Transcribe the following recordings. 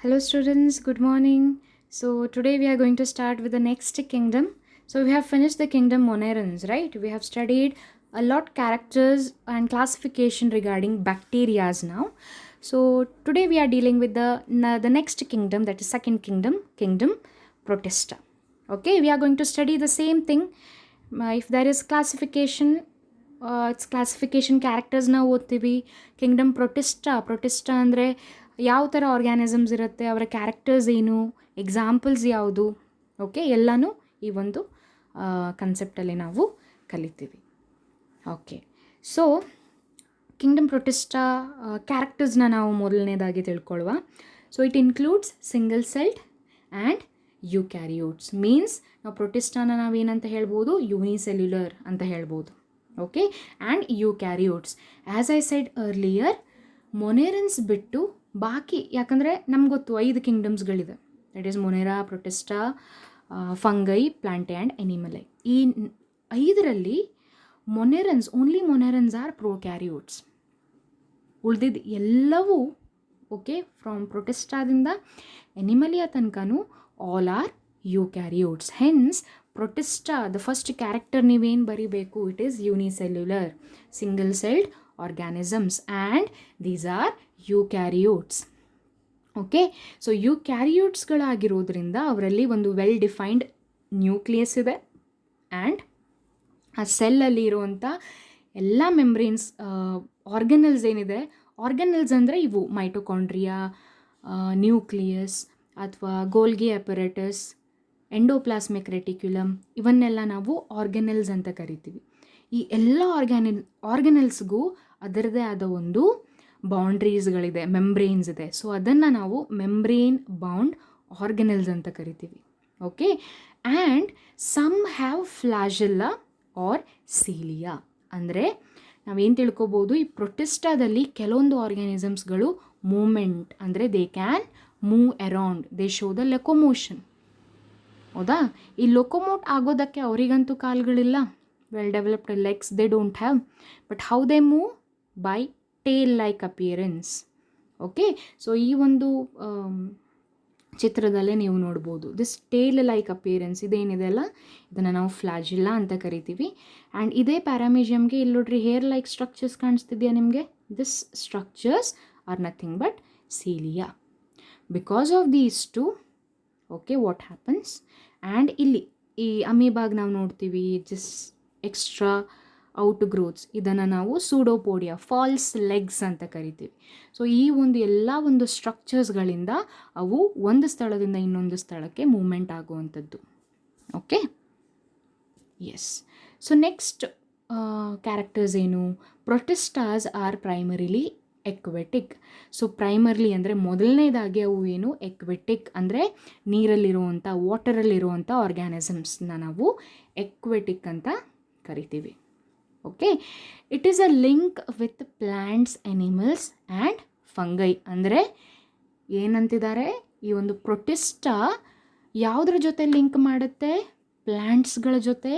Hello students, good morning. So today we are going to start with the next kingdom. So we have finished the kingdom Monerans, right? We have studied a lot characters and classification regarding bacterias now. So today we are dealing with the next kingdom, that is second kingdom, kingdom Protista. Okay, we are going to study the same thing. If there is classification, it's classification characters ನಾವು ಓದ್ತೀವಿ. Kingdom Protista ಅಂದರೆ ಯಾವ ಥರ organisms ಇರುತ್ತೆ, ಅವರ characters ಏನು, examples ಯಾವುದು, okay, ಎಲ್ಲನೂ ಈ ಒಂದು ಕನ್ಸೆಪ್ಟಲ್ಲಿ ನಾವು ಕಲಿತೀವಿ. ಓಕೆ, ಸೊ ಕಿಂಗ್ಡಮ್ ಪ್ರೊಟಿಸ್ಟಾ ಕ್ಯಾರೆಕ್ಟರ್ಸ್ನ ನಾವು ಮೊದಲನೇದಾಗಿ ತಿಳ್ಕೊಳ್ಳುವ. So it includes single celled and eukaryotes. Means ನಾವು ಪ್ರೊಟಿಸ್ಟಾನ ನಾವೇನಂತ ಹೇಳ್ಬೋದು, ಯೂನಿಸೆಲ್ಯುಲರ್ ಅಂತ ಹೇಳ್ಬೋದು. Okay, and eukaryotes. As I said earlier, monerans ಬಿಟ್ಟು ಬಾಕಿ, ಯಾಕಂದರೆ ನಮ್ಗೆ ಗೊತ್ತು 5 ಕಿಂಗ್ಡಮ್ಸ್ಗಳಿದೆ. That is monera, protista, fungi, plantae and animalia. ಈ 5ರಲ್ಲಿ ಓನ್ಲಿ ಮೊನೆರನ್ಸ್ ಆರ್ ಪ್ರೊಕ್ಯಾರಿಯೋಟ್ಸ್. ಉಳಿದಿದ್ದು ಎಲ್ಲವೂ, ಓಕೆ, ಫ್ರಮ್ ಪ್ರೊಟಿಸ್ಟಾದಿಂದ ಎನಿಮಲಿಯ ತನಕನೂ all are eukaryotes. Hence protista the first character ನೀವೇನು ಬರೀಬೇಕು, it is unicellular, single celled organisms, and these are eukaryotes. Okay, so ಯುಕ್ಯಾರಿಯೋಟ್ಸ್ಗಳಾಗಿರೋದ್ರಿಂದ ಅವರಲ್ಲಿ ಒಂದು ವೆಲ್ ಡಿಫೈನ್ಡ್ ನ್ಯೂಕ್ಲಿಯಸ್ ಇದೆ, ಆ್ಯಂಡ್ ಆ ಸೆಲ್ಲಲ್ಲಿ ಇರುವಂಥ ಎಲ್ಲ ಮೆಂಬ್ರೇನ್ಸ್, ಆರ್ಗನಲ್ಸ್ ಏನಿದೆ, ಆರ್ಗನಲ್ಸ್ ಅಂದರೆ ಇವು ಮೈಟೊಕಾಂಡ್ರಿಯಾ, ನ್ಯೂಕ್ಲಿಯಸ್ ಅಥವಾ ಗೋಲ್ಗಿ ಅಪರೇಟಸ್, ಎಂಡೋಪ್ಲಾಸ್ಮಿಕ್ ರೆಟಿಕ್ಯುಲಮ್, ಇವನ್ನೆಲ್ಲ ನಾವು ಆರ್ಗನಲ್ಸ್ ಅಂತ ಕರಿತೀವಿ. ಈ ಎಲ್ಲ ಆರ್ಗನಲ್ಸ್ಗೂ ಅದರದೇ ಆದ ಒಂದು ಬೌಂಡ್ರೀಸ್ಗಳಿದೆ, ಮೆಂಬ್ರೇನ್ಸ್ ಇದೆ. ಸೊ ಅದನ್ನು ನಾವು ಮೆಂಬ್ರೇನ್ ಬೌಂಡ್ ಆರ್ಗನಲ್ಸ್ ಅಂತ ಕರಿತೀವಿ. Okay, and some have flagella or cilia. ಅಂದರೆ ನಾವೇನು ತಿಳ್ಕೊಬೋದು, ಈ ಪ್ರೊಟಿಸ್ಟಾದಲ್ಲಿ ಕೆಲವೊಂದು ಆರ್ಗ್ಯಾನಿಸಮ್ಸ್ಗಳು ಮೂಮೆಂಟ್, ಅಂದರೆ they can move around, they show the locomotion. ಹೌದಾ, ಈ ಲೊಕೊಮೋಟ್ ಆಗೋದಕ್ಕೆ ಅವರಿಗಂತೂ ಕಾಲುಗಳಿಲ್ಲ, well developed legs they don't have, but how they move, by tail like appearance. Okay, so ಈ ಒಂದು ಚಿತ್ರದಲ್ಲೇ ನೀವು ನೋಡ್ಬೋದು, ದಿಸ್ ಟೇಲ್ ಲೈಕ್ ಅಪಿಯರೆನ್ಸ್ ಇದೇನಿದೆ ಅಲ್ಲ, ಇದನ್ನು ನಾವು ಫ್ಲಾಜಿಲ್ಲಾ ಅಂತ ಕರಿತೀವಿ. ಆ್ಯಂಡ್ ಇದೇ ಪ್ಯಾರಾಮೀಜಿಯಮ್ಗೆ ಇಲ್ಲಿ ನೋಡ್ರಿ ಹೇರ್ ಲೈಕ್ ಸ್ಟ್ರಕ್ಚರ್ಸ್ ಕಾಣಿಸ್ತಿದೆಯಾ ನಿಮಗೆ? This structures are nothing but cilia. Because of these two, okay, what happens, and ಇಲ್ಲಿ ಈ ಅಮೀಬಾಗ್ ನಾವು ನೋಡ್ತೀವಿ ಜಸ್ ಎಕ್ಸ್ಟ್ರಾ ಔಟ್ ಗ್ರೋತ್ಸ್, ಇದನ್ನು ನಾವು ಸೂಡೋಪೋಡಿಯಾ, ಫಾಲ್ಸ್ ಲೆಗ್ಸ್ ಅಂತ ಕರಿತೀವಿ. ಸೊ ಈ ಎಲ್ಲ ಒಂದು ಸ್ಟ್ರಕ್ಚರ್ಸ್ಗಳಿಂದ ಅವು ಒಂದು ಸ್ಥಳದಿಂದ ಇನ್ನೊಂದು ಸ್ಥಳಕ್ಕೆ ಮೂವ್ಮೆಂಟ್ ಆಗುವಂಥದ್ದು. Okay, yes. So next characters ಏನು? Protistas are primarily aquatic. So primarily ಅಂದರೆ ಮೊದಲನೇದಾಗಿ ಅವು ಏನು, ಎಕ್ವೆಟಿಕ್ ಅಂದರೆ ನೀರಲ್ಲಿರುವಂಥ, ವಾಟರಲ್ಲಿರುವಂಥ ಆರ್ಗ್ಯಾನಿಸಮ್ಸ್ನ ನಾವು ಎಕ್ವೆಟಿಕ್ ಅಂತ ಕರಿತೀವಿ. Okay, it is a link with plants, animals and fungi. ಅಂದರೆ ಏನಂತಿದ್ದಾರೆ, ಈ ಒಂದು ಪ್ರೊಟಿಸ್ಟಾ ಯಾವುದ್ರ ಜೊತೆ ಲಿಂಕ್ ಮಾಡುತ್ತೆ? ಪ್ಲ್ಯಾಂಟ್ಸ್ಗಳ ಜೊತೆ,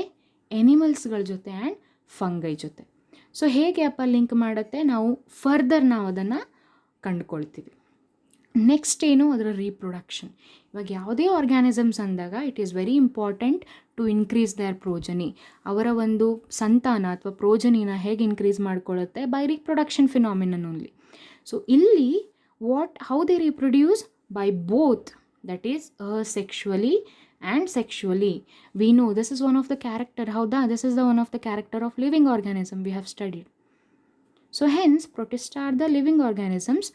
ಎನಿಮಲ್ಸ್ಗಳ ಜೊತೆ ಆ್ಯಂಡ್ ಫಂಗೈ ಜೊತೆ. ಸೊ ಹೇಗೆ ಅಪ್ಪ ಲಿಂಕ್ ಮಾಡುತ್ತೆ, ನಾವು ಫರ್ದರ್ ನಾವು ಅದನ್ನು ಕಂಡುಕೊಳ್ತೀವಿ. ನೆಕ್ಸ್ಟ್ ಏನು, ಅದರ ರೀಪ್ರೊಡಕ್ಷನ್. ಇವಾಗ ಯಾವುದೇ ಆರ್ಗ್ಯಾನಿಸಮ್ಸ್ ಅಂದಾಗ it is very important to increase their progeny. ಅವರ ಒಂದು ಸಂತಾನ ಅಥವಾ ಪ್ರೋಜನಿನ ಹೇಗೆ ಇನ್ಕ್ರೀಸ್ ಮಾಡ್ಕೊಳ್ಳುತ್ತೆ? By reproduction phenomenon only. So ಇಲ್ಲಿ how they reproduce? By both, that is sexually and sexually. We know this is one of the character, howda, this is the one of the character of living organism we have studied. So hence protista are the living organisms,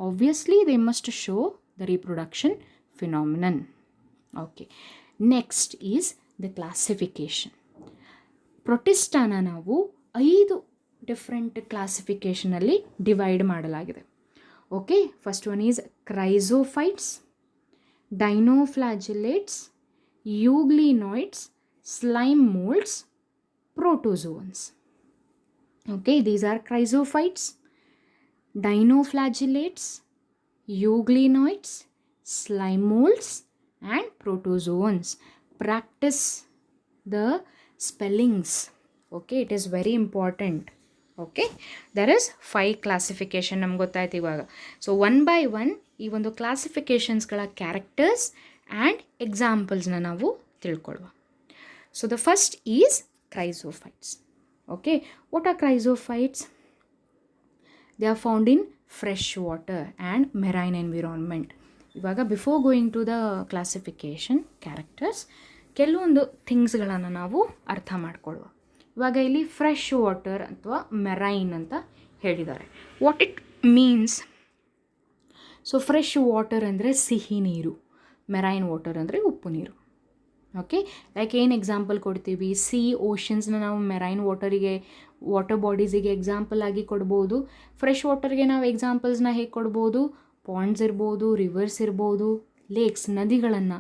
obviously they must show the reproduction phenomenon. Okay, next is the classification. ಪ್ರೊಟಿಸ್ಟಾನ ನಾವು 5 different ಕ್ಲಾಸಿಫಿಕೇಷನಲ್ಲಿ divide ಮಾಡಲಾಗಿದೆ. Okay, first one is chrysophytes, dinoflagellates, euglenoids, slime molds, protozoans. Okay, these are chrysophytes, dinoflagellates, euglenoids, slime molds and protozoans. Practice the spellings. Okay, it is very important. Okay, there is 5 classification ನಮ್ಗೆ ಗೊತ್ತಾಯ್ತು ಇವಾಗ. So 1 by 1 ಈ ಒಂದು ಕ್ಲಾಸಿಫಿಕೇಷನ್ಸ್ಗಳ characters and ಎಕ್ಸಾಂಪಲ್ಸ್ನ ನಾವು ತಿಳ್ಕೊಳ್ಳುವ. So the first is chrysophytes. Okay, what are chrysophytes? They are found in fresh water and marine environment. ಇವಾಗ before going to the classification characters ಕೆಲವೊಂದು ಥಿಂಗ್ಸ್ಗಳನ್ನು ನಾವು ಅರ್ಥ ಮಾಡ್ಕೊಳ್ಳುವ. ಇವಾಗ ಇಲ್ಲಿ ಫ್ರೆಶ್ ವಾಟರ್ ಅಥವಾ ಮೆರೈನ್ ಅಂತ ಹೇಳಿದ್ದಾರೆ. What it means? So fresh water ಅಂದರೆ ಸಿಹಿ ನೀರು, ಮೆರೈನ್ ವಾಟರ್ ಅಂದರೆ ಉಪ್ಪು ನೀರು. ಓಕೆ, ಲೈಕ್ ಏನು ಎಕ್ಸಾಂಪಲ್ ಕೊಡ್ತೀವಿ? ಸಿ, ಓಷನ್ಸ್ನ ನಾವು ಮೆರೈನ್ ವಾಟರ್ ಬಾಡೀಸಿಗೆ ಎಕ್ಸಾಂಪಲ್ ಆಗಿ ಕೊಡ್ಬೋದು. ಫ್ರೆಶ್ ವಾಟರ್ಗೆ ನಾವು ಎಕ್ಸಾಂಪಲ್ಸ್ನ ಹೇಗೆ ಕೊಡ್ಬೋದು? ಪಾಂಡ್ಸ್ ಇರ್ಬೋದು, ರಿವರ್ಸ್ ಇರ್ಬೋದು, ಲೇಕ್ಸ್, ನದಿಗಳನ್ನು,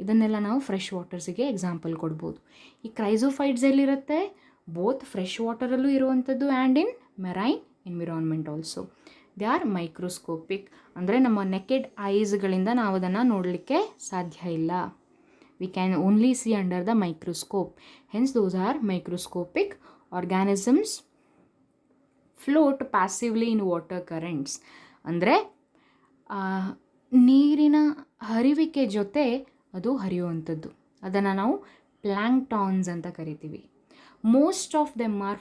ಇದನ್ನೆಲ್ಲ ನಾವು ಫ್ರೆಶ್ ವಾಟರ್ಸಿಗೆ ಎಕ್ಸಾಂಪಲ್ ಕೊಡ್ಬೋದು. ಈ ಕ್ರೈಸೋಫೈಟ್ಸ್ ಎಲ್ಲಿರುತ್ತೆ? ಬೋತ್ ಫ್ರೆಶ್ ವಾಟರಲ್ಲೂ ಇರುವಂಥದ್ದು and in marine environment also. They are microscopic, ಅಂದರೆ ನಮ್ಮ ನೆಕೆಡ್ ಐಸ್ಗಳಿಂದ ನಾವು ಅದನ್ನು ನೋಡಲಿಕ್ಕೆ ಸಾಧ್ಯ ಇಲ್ಲ. We can only see under the microscope. Hence those are microscopic organisms float passively in water currents. ಅಂದರೆ ನೀರಿನ ಹರಿವಿಕೆ ಜೊತೆ ಅದು ಹರಿಯುವಂಥದ್ದು. ಅದನ್ನು ನಾವು ಪ್ಲ್ಯಾಂಕ್ಟಾನ್ಸ್ ಅಂತ ಕರಿತೀವಿ. Most of them are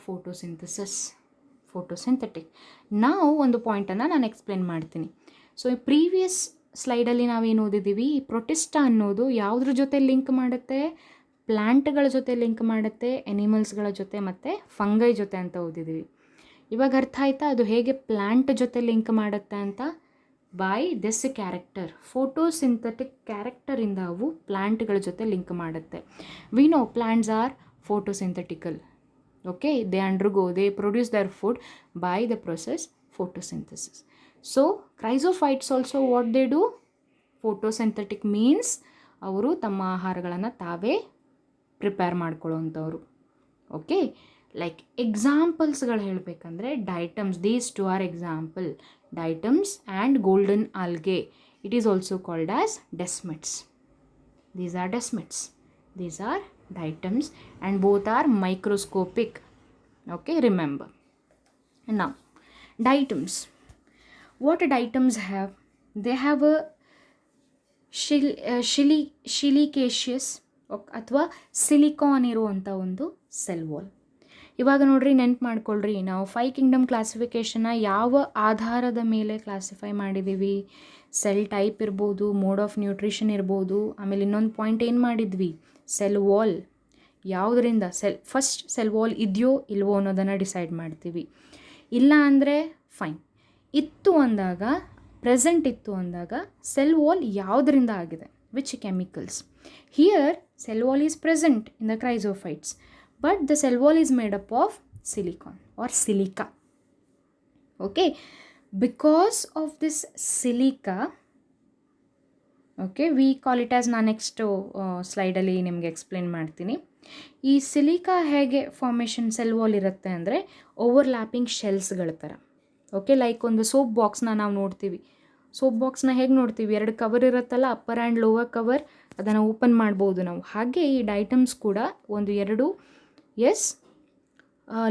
photosynthetic. ನಾವು ಒಂದು ಪಾಯಿಂಟನ್ನು ನಾನು ಎಕ್ಸ್ಪ್ಲೇನ್ ಮಾಡ್ತೀನಿ. ಸೊ ಈ ಪ್ರೀವಿಯಸ್ ಸ್ಲೈಡಲ್ಲಿ ನಾವೇನು ಓದಿದ್ದೀವಿ? ಈ ಪ್ರೊಟಿಸ್ಟಾ ಅನ್ನೋದು ಯಾವುದ್ರ ಜೊತೆ ಲಿಂಕ್ ಮಾಡುತ್ತೆ? ಪ್ಲ್ಯಾಂಟ್ಗಳ ಜೊತೆ ಲಿಂಕ್ ಮಾಡುತ್ತೆ, ಎನಿಮಲ್ಸ್ಗಳ ಜೊತೆ ಮತ್ತು ಫಂಗೈ ಜೊತೆ ಅಂತ ಓದಿದ್ದೀವಿ. ಇವಾಗ ಅರ್ಥ ಆಯ್ತಾ ಅದು ಹೇಗೆ ಪ್ಲ್ಯಾಂಟ್ ಜೊತೆ ಲಿಂಕ್ ಮಾಡುತ್ತೆ ಅಂತ? ಬೈ ದಿಸ್ ಕ್ಯಾರೆಕ್ಟರ್, ಫೋಟೋಸಿಂಥೆಟಿಕ್ ಕ್ಯಾರೆಕ್ಟರಿಂದ ಅವು ಪ್ಲ್ಯಾಂಟ್ಗಳ ಜೊತೆ ಲಿಂಕ್ ಮಾಡುತ್ತೆ. We know plants are photosynthetical. Okay, they produce their food by the process photosynthesis. So chrysophytes also what they do? Photosynthetic means ಅವರು ತಮ್ಮ ಆಹಾರಗಳನ್ನು ತಾವೇ ಪ್ರಿಪೇರ್ ಮಾಡ್ಕೊಳ್ಳೋವಂಥವ್ರು. ಓಕೆ, ಲೈಕ್ ಎಕ್ಸಾಂಪಲ್ಸ್ಗಳು ಹೇಳಬೇಕಂದ್ರೆ diatoms, these two are example, diatoms and golden algae. It is also called as desmids. These are desmids. These are diatoms and both are microscopic. Okay, remember. Now, diatoms. What diatoms have? They have a silicaceous ಅಥವಾ silicon ಇರುವಂಥ ಒಂದು cell wall. ಇವಾಗ ನೋಡ್ರಿ, ನೆನ್ಪು ಮಾಡ್ಕೊಳ್ರಿ, ನಾವು 5 Kingdom ಕ್ಲಾಸಿಫಿಕೇಷನ್ನ ಯಾವ ಆಧಾರದ ಮೇಲೆ ಕ್ಲಾಸಿಫೈ ಮಾಡಿದ್ದೀವಿ? ಸೆಲ್ ಟೈಪ್ ಇರ್ಬೋದು, ಮೋಡ್ ಆಫ್ ನ್ಯೂಟ್ರಿಷನ್ ಇರ್ಬೋದು, ಆಮೇಲೆ ಇನ್ನೊಂದು ಪಾಯಿಂಟ್ ಏನು ಮಾಡಿದ್ವಿ? Cell wall. ಯಾವುದರಿಂದ ಫಸ್ಟ್ ಸೆಲ್ ವಾಲ್ ಇದೆಯೋ ಇಲ್ವೋ ಅನ್ನೋದನ್ನು ಡಿಸೈಡ್ ಮಾಡ್ತೀವಿ. ಇಲ್ಲ ಅಂದರೆ ಫೈನ್. ಇತ್ತು ಅಂದಾಗ, ಪ್ರೆಸೆಂಟ್ ಇತ್ತು ಅಂದಾಗ ಸೆಲ್ ವಾಲ್ ಯಾವುದರಿಂದ ಆಗಿದೆ? Which chemicals? Here cell wall is present in the chrysophytes, but the cell wall is made up of silicon or silica. Okay, because of this silica, okay, we call it as ನಾನು next ಸ್ಲೈಡಲ್ಲಿ ನಿಮಗೆ explain ಮಾಡ್ತೀನಿ. ಈ silica ಹೇಗೆ formation cell wall ಇರುತ್ತೆ ಅಂದರೆ overlapping ಶೆಲ್ಸ್ಗಳ ಥರ. Okay, like ಒಂದು soap ಬಾಕ್ಸ್ನ ನಾವು ನೋಡ್ತೀವಿ. ಸೋಪ್ ಬಾಕ್ಸ್ನ ಹೇಗೆ ನೋಡ್ತೀವಿ? 2 ಕವರ್ ಇರುತ್ತಲ್ಲ, ಅಪ್ಪರ್ ಆ್ಯಂಡ್ ಲೋವರ್ ಕವರ್, ಅದನ್ನು ಓಪನ್ ಮಾಡ್ಬೋದು ನಾವು. ಹಾಗೆ ಈ ಡೈಟಮ್ಸ್ ಕೂಡ 1-2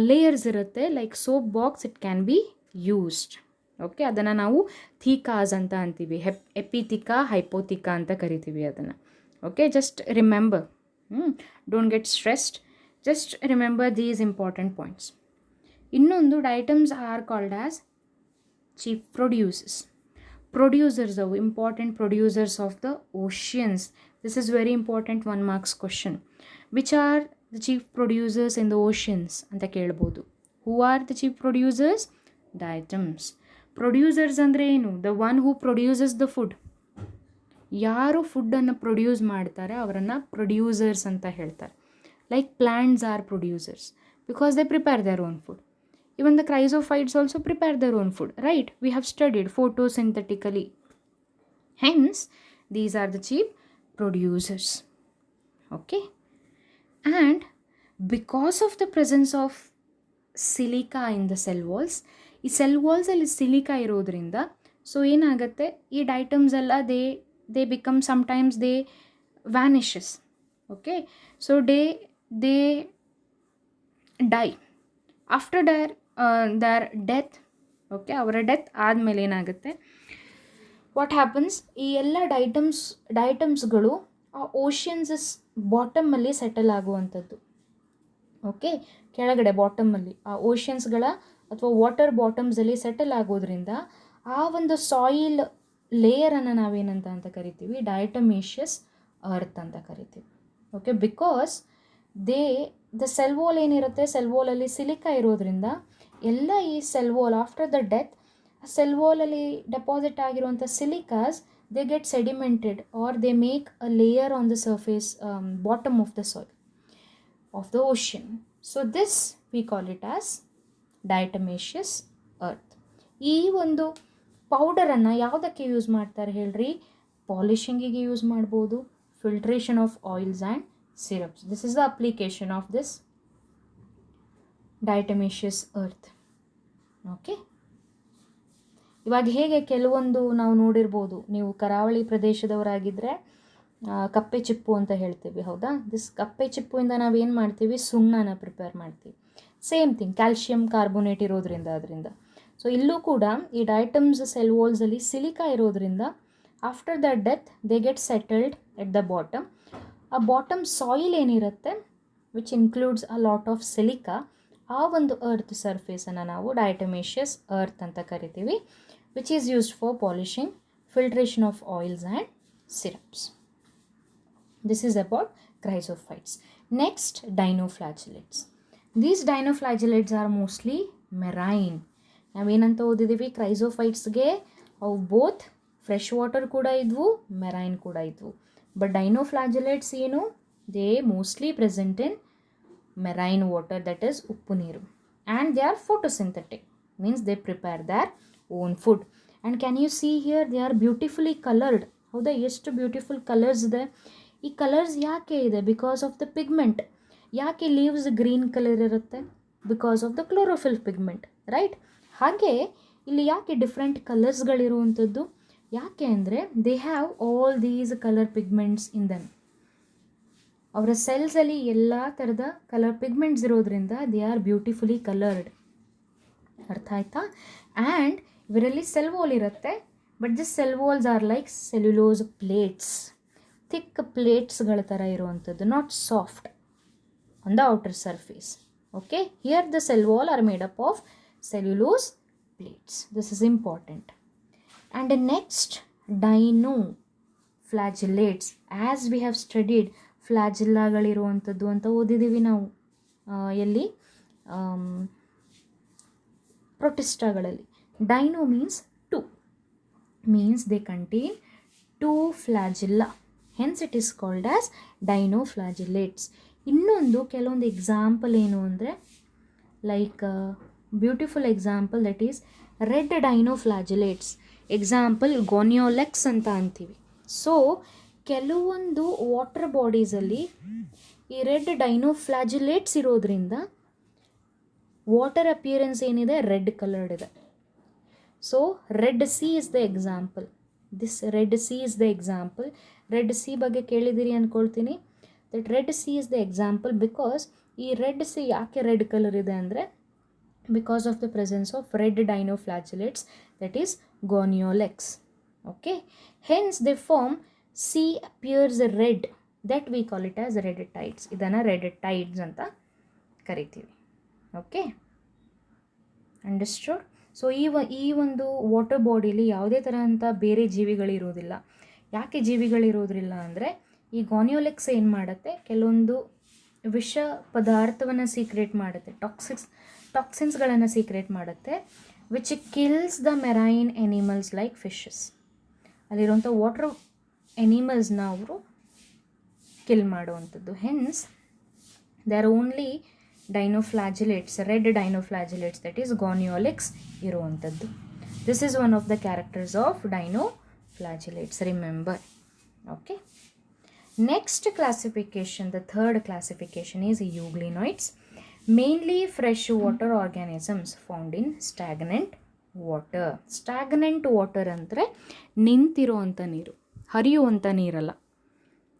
ಲೇಯರ್ಸ್ ಇರುತ್ತೆ. Like soap box it can be used. Okay, ಅದನ್ನು ನಾವು ಥೀಕಾಸ್ ಅಂತ ಅಂತೀವಿ. ಎಪಿಥಿಕಾ, ಹೈಪೋಥಿಕಾ ಅಂತ ಕರಿತೀವಿ ಅದನ್ನು. Okay, just remember, don't get stressed, just remember these important points. ಇನ್ನೊಂದು, diatoms are called as chief producers ಅವು important producers of the oceans. This is very important 1 marks question. Which are the chief producers in the oceans ಅಂತ ಕೇಳ್ಬೋದು. Who are the chief producers? Diatoms. Producers ಅಂದರೆ ಏನು? The one who produces the food. ಯಾರು ಫುಡ್ಡನ್ನು produce ಮಾಡ್ತಾರೆ ಅವರನ್ನು producers ಅಂತ ಹೇಳ್ತಾರೆ. Like plants are producers because they prepare their own food. Even the chrysophytes also prepare their own food, right? We have studied photosynthetically. Hence, these are the chief producers. Okay? And because of the presence of silica in the cell walls, ಈ cell ವಾಲ್ಸಲ್ಲಿ silica ಇರೋದ್ರಿಂದ so ಏನಾಗುತ್ತೆ, ಈ diatoms ಎಲ್ಲ they become sometimes they vanishes. Okay, so they die after their death. Okay, ಅವರ death ಆದಮೇಲೆ ಏನಾಗುತ್ತೆ, what happens, ಈ ಎಲ್ಲ ಡೈಟಮ್ಸ್ಗಳು ಆ ಓಷನ್ಸ್ ಬಾಟಮಲ್ಲಿ ಸೆಟಲ್ ಆಗುವಂಥದ್ದು. ಓಕೆ, ಕೆಳಗಡೆ ಬಾಟಮಲ್ಲಿ ಆ ಓಷನ್ಸ್ಗಳ ಅಥವಾ ವಾಟರ್ ಬಾಟಮ್ಸಲ್ಲಿ ಸೆಟಲ್ ಆಗೋದ್ರಿಂದ ಆ ಒಂದು ಸಾಯಿಲ್ ಲೇಯರನ್ನು ನಾವೇನಂತ ಅಂತ ಕರಿತೀವಿ, ಡಯಟಮೇಷಿಯಸ್ ಅರ್ತ್ ಅಂತ ಕರಿತೀವಿ. Okay, because the cell wall ಏನಿರುತ್ತೆ, ಸೆಲ್ ವಾಲಲ್ಲಿ ಸಿಲಿಕಾ ಇರೋದ್ರಿಂದ ಎಲ್ಲ ಈ cell wall after the death cell ವಾಲಲ್ಲಿ ಡೆಪಾಸಿಟ್ ಆಗಿರುವಂಥ silicas they get sedimented or they make a layer on the surface bottom of the soil of the ocean. So this we call it as diatomaceous earth. ಈ ಒಂದು ಪೌಡರನ್ನು ಯಾವುದಕ್ಕೆ use ಮಾಡ್ತಾರೆ ಹೇಳ್ರಿ? ಪಾಲಿಷಿಂಗಿಗೆ use ಮಾಡ್ಬೋದು, filtration of oils and syrups. This is the application of this diatomaceous earth. Okay, ಇವಾಗ ಹೇಗೆ ಕೆಲವೊಂದು ನಾವು ನೋಡಿರ್ಬೋದು, ನೀವು ಕರಾವಳಿ ಪ್ರದೇಶದವರಾಗಿದ್ದರೆ ಕಪ್ಪೆ ಚಿಪ್ಪು ಅಂತ ಹೇಳ್ತೀವಿ, ಹೌದಾ? ದಿಸ್ ಕಪ್ಪೆ ಚಿಪ್ಪುವಿಂದ ನಾವೇನು ಮಾಡ್ತೀವಿ, ಸುಣ್ಣನ ಪ್ರಿಪೇರ್ ಮಾಡ್ತೀವಿ. ಸೇಮ್ ಥಿಂಗ್, ಕ್ಯಾಲ್ಶಿಯಂ ಕಾರ್ಬೋನೇಟ್ ಇರೋದ್ರಿಂದ ಅದರಿಂದ. ಸೊ ಇಲ್ಲೂ ಕೂಡ ಈ ಡಯಟಮ್ಸ್ ಸೆಲ್ ವಾಲ್ಸಲ್ಲಿ ಸಿಲಿಕಾ ಇರೋದ್ರಿಂದ after the death they get settled at the bottom. ಆ ಬಾಟಮ್ ಸಾಯಿಲ್ ಏನಿರುತ್ತೆ which includes a lot of silica, ಆ ಒಂದು ಅರ್ತ್ ಸರ್ಫೇಸನ್ನು ನಾವು ಡಯಟಮೇಷಿಯಸ್ ಅರ್ತ್ ಅಂತ ಕರಿತೀವಿ, which is used for polishing, filtration of oils and syrups. This is about chrysophytes. Next, dinoflagellates. These dinoflagellates are mostly marine. ನಾವೇನಂತ ಓದಿದ್ದೀವಿ, ಕ್ರೈಸೋಫೈಟ್ಸ್ಗೆ ಅವು both fresh water ಕೂಡ ಇದ್ವು, marine ಕೂಡ ಇದ್ವು. ಬಟ್ ಡೈನೋಫ್ಲಾಜೆಲೇಟ್ಸ್ ಏನು, they mostly present in marine water, that is ಉಪ್ಪು ನೀರು. And they are photosynthetic, means they prepare their own food. And can U see here they are beautifully coloured. ಹೌದಾ, ಎಷ್ಟು beautiful colours ಇದೆ. ಈ colours ಯಾಕೆ ಇದೆ? Because of the pigment. ಯಾಕೆ leaves green colour ಇರುತ್ತೆ? Because of the chlorophyll pigment, right? ಹಾಗೆ ಇಲ್ಲಿ ಯಾಕೆ ಡಿಫ್ರೆಂಟ್ ಕಲರ್ಸ್ಗಳಿರುವಂಥದ್ದು? ಯಾಕೆ ಅಂದರೆ they have all these colour pigments in them. ಅವರ ಸೆಲ್ಸಲ್ಲಿ ಎಲ್ಲ ಥರದ ಕಲರ್ ಪಿಗ್ಮೆಂಟ್ಸ್ ಇರೋದ್ರಿಂದ ದೇ ಆರ್ ಬ್ಯೂಟಿಫುಲಿ ಕಲರ್ಡ್. ಅರ್ಥ ಆಯ್ತಾ? ಆ್ಯಂಡ್ ಇವರಲ್ಲಿ ಸೆಲ್ ವಾಲ್ ಇರುತ್ತೆ, but this cell walls are like cellulose plates, thick ಪ್ಲೇಟ್ಸ್ಗಳ ಥರ ಇರುವಂಥದ್ದು, not soft on the outer surface. Okay, here the cell wall are made up of cellulose plates. This is important. And the next, dinoflagellates. As we have studied, ಫ್ಲಾಜಿಲ್ಲಾಗಳಿರುವಂಥದ್ದು ಅಂತ ಓದಿದ್ದೀವಿ ನಾವು ಎಲ್ಲಿ, ಪ್ರೊಟಿಸ್ಟಾಗಳಲ್ಲಿ. Dino means two, means they contain two flagella, hence it is called as dinoflagellates. ಇನ್ನೊಂದು ಕೆಲವೊಂದು example ಏನು ಅಂದರೆ, like beautiful example that is red dinoflagellates. Example gonyaulax ಅಂತ ಅಂತೀವಿ. ಸೊ ಕೆಲವೊಂದು ವಾಟರ್ ಬಾಡೀಸಲ್ಲಿ ಈ ರೆಡ್ ಡೈನೋಫ್ಲಾಜಿಲೇಟ್ಸ್ ಇರೋದ್ರಿಂದ ವಾಟರ್ ಅಪಿಯರೆನ್ಸ್ ಏನಿದೆ, ರೆಡ್ ಕಲರ್ಡ್ ಇದೆ. So red C is the example. This red C is the example. Red C ಬಗ್ಗೆ ಕೇಳಿದ್ದೀರಿ ಅಂದ್ಕೊಳ್ತೀನಿ. That red C is the example because ಈ ರೆಡ್ ಸಿ ಯಾಕೆ ರೆಡ್ ಕಲರ್ ಇದೆ ಅಂದರೆ, because of the presence of red dinoflagellates, that is Goniolex. Okay, hence they form sea appears red, that we call it as red tides. Idana red tides anta karitivi. Okay, understood? So ಈ ಒಂದು water ಬಾಡಿಲಿ ಯಾವುದೇ ಥರ ಬೇರೆ ಜೀವಿಗಳಿರೋದಿಲ್ಲ. ಯಾಕೆ ಜೀವಿಗಳಿರೋದಿಲ್ಲ ಅಂದರೆ, ಈ ಗಾನಿಯೋಲೆಕ್ಸ್ ಏನು ಮಾಡುತ್ತೆ, ಕೆಲವೊಂದು ವಿಷ ಪದಾರ್ಥವನ್ನು ಸೀಕ್ರೆಟ್ ಮಾಡುತ್ತೆ, ಟಾಕ್ಸಿನ್ಸ್ಗಳನ್ನು ಸೀಕ್ರೆಟ್ ಮಾಡುತ್ತೆ, which kills the marine animals like fishes. ಅಲ್ಲಿರುವಂಥ ವಾಟರ್ ಎನಿಮಲ್ಸ್ನ ಅವರು ಕಿಲ್ ಮಾಡುವಂಥದ್ದು. Hence they are only dinoflagellates, red dinoflagellates, that is gonyaulax ಇರುವಂಥದ್ದು. This is one of the characters of dinoflagellates, remember. Okay, next classification, the third classification is euglenoids, mainly freshwater organisms found in stagnant water. stagnant water ಅಂದರೆ ನಿಂತಿರುವಂಥ ನೀರು, ಹರಿಯುವಂಥ ನೀರಲ್ಲ.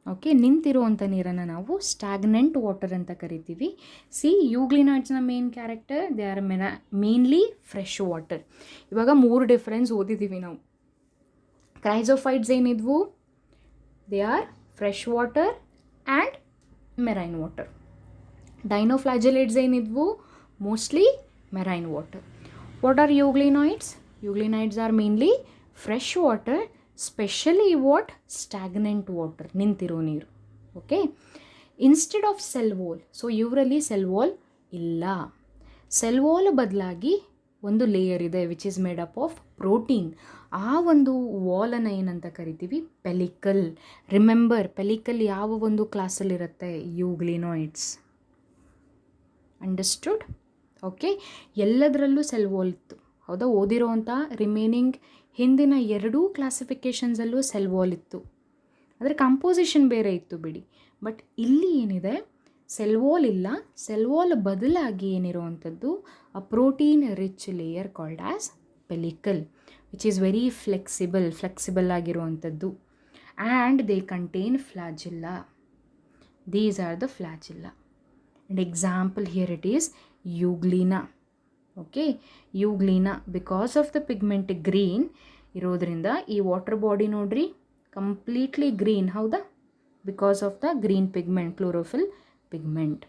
Okay, ನಿಂತಿರುವಂಥ ನೀರನ್ನು ನಾವು stagnant water ಅಂತ ಕರಿತೀವಿ. See, ಯೂಗ್ಲಿನಾಯ್ಡ್ಸ್ನ main character, they are mainly fresh water. ಇವಾಗ 3 difference ಓದಿದ್ದೀವಿ ನಾವು. ಕ್ರೈಸೋಫೈಟ್ಸ್ ಏನಿದ್ವು, they are fresh water and marine water. Dinoflagellates ಏನಿದ್ವು, mostly marine water. What are euglenoids? Euglenoids are mainly fresh water, specially what, stagnant water, ನಿಂತಿರೋ ನೀರು. Okay, instead of cell wall, so ಇವರಲ್ಲಿ cell wall ಇಲ್ಲ. Cell wall ಬದಲಾಗಿ ಒಂದು layer ಇದೆ which is made up of protein. ಆ ಒಂದು ವಾಲನ್ನು ಏನಂತ ಕರಿತೀವಿ, ಪೆಲಿಕಲ್. ರಿಮೆಂಬರ್, ಪೆಲಿಕಲ್ ಯಾವ ಒಂದು ಕ್ಲಾಸಲ್ಲಿರುತ್ತೆ, ಯೂಗ್ಲಿನಾಯ್ಡ್ಸ್. ಅಂಡರ್ಸ್ಟುಡ್? ಓಕೆ, ಎಲ್ಲದರಲ್ಲೂ ಸೆಲ್ ವಾಲ್ ಇತ್ತು, ಹೌದಾ? ಓದಿರೋವಂಥ ರಿಮೈನಿಂಗ್ ಹಿಂದಿನ ಎರಡೂ ಕ್ಲಾಸಿಫಿಕೇಷನ್ಸಲ್ಲೂ ಸೆಲ್ ವಾಲ್ ಇತ್ತು, ಆದರೆ ಕಂಪೋಸಿಷನ್ ಬೇರೆ ಇತ್ತು ಬಿಡಿ. ಬಟ್ ಇಲ್ಲಿ ಏನಿದೆ, ಸೆಲ್ ವಾಲ್ ಇಲ್ಲ. ಸೆಲ್ ವಾಲ್ ಬದಲಾಗಿ ಏನಿರುವಂಥದ್ದು, a protein rich layer called as pellicle, which is very flexible ಆಗಿರುವಂಥದ್ದು. And they contain flagella. These are the flagella. And example here it is euglena. Okay, euglena because of the pigment green ಇರೋದ್ರಿಂದ ಈ water body ನೋಡ್ರಿ completely green, ಹೌದಾ? Because of the green pigment, chlorophyll pigment.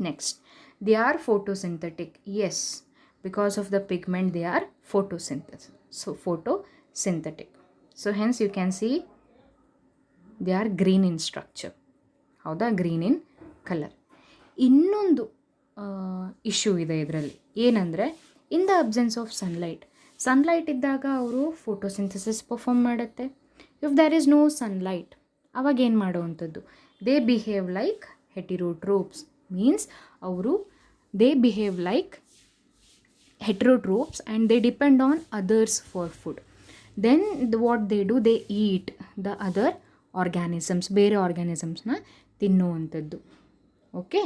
Next, they are photosynthetic. Yes, because of the pigment they are photosynthetic. So photosynthetic. So hence you can see they are green in structure. ಹೌದಾ? Green in colour. ಇನ್ನೊಂದು issue ಇದೆ ಇದರಲ್ಲಿ, ಏನಂದರೆ in the absence of sunlight ಇದ್ದಾಗ ಅವರು photosynthesis perform ಮಾಡುತ್ತೆ. If there is no sunlight, ಅವಾಗ ಏನು ಮಾಡುವಂಥದ್ದು, they behave like heterotrophs. Means they behave like heterotrophs and they depend on others for food. Then what they do, they eat the other organisms, ಬೇರೆ ಆರ್ಗ್ಯಾನಿಸಮ್ಸ್ನ ತಿನ್ನುವಂಥದ್ದು. Okay,